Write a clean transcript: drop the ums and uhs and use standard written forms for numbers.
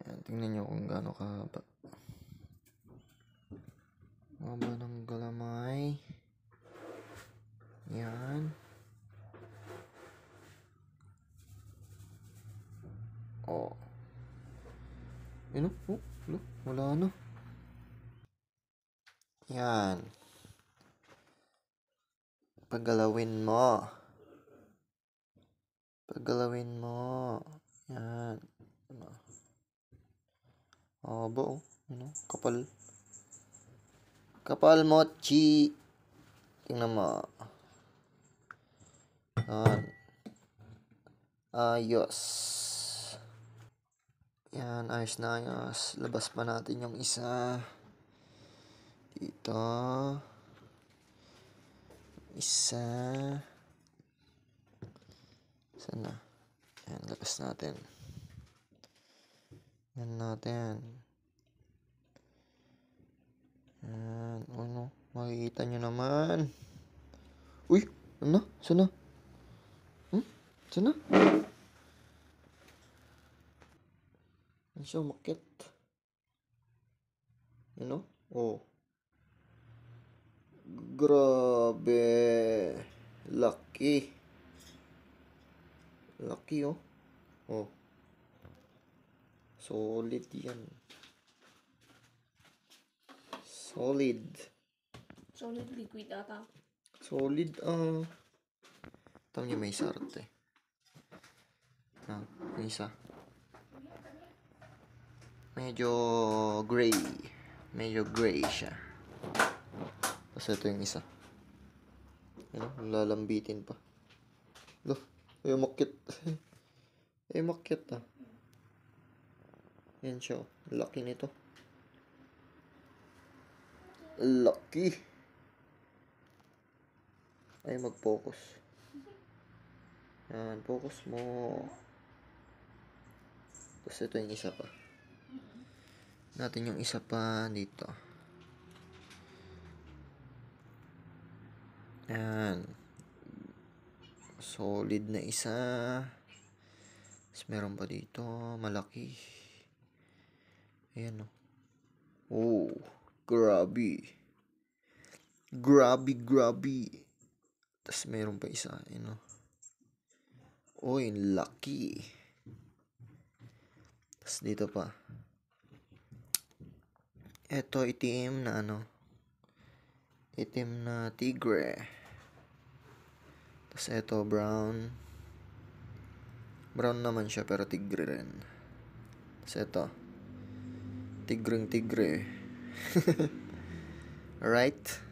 Yan, tingnan nyo kung gaano kahaba. Haba ng galamay. Yan. Oh. Yun o. Wala na. Yan. Paggalawin mo. Yan. Haba o. Kapal. Kapal mochi. Tingnan mo. Yan. Ayos. Yan, ayos na ayos. Labas pa natin yung isa. Dito. Isa. Sana. Yan, labas natin. Yan natin. Yan. Ano? Makikita nyo naman. Uy! Ano? Sana? Sana? Ano siya umakyat? Ano? Oh. Grabe. Lucky. Lucky oh. Oh. Solid yan. Solid. Solid liquid ata. Solid Tama niya may sarte. May isa. Medyo gray. Medyo gray siya. Tapos ito yung isa. Lalambitin pa. Loh, ay umakyat. Ay umakyat Yan siya. Laki nito. Lucky. Ay mag-focus. Yan, focus mo. Tapos ito yung isa pa. Natin yung isa pa dito. Yan. Solid na isa. Tapos meron pa dito. Malaki. Ayan oh. Grabe. Grabe. Tapos meron pa isa. Ayan Uy, lucky. Tapos dito pa. Ito itim na itim na tigre. Tapos ito brown. Brown naman siya pero tigre rin. Tapos ito. Tigre. Alright.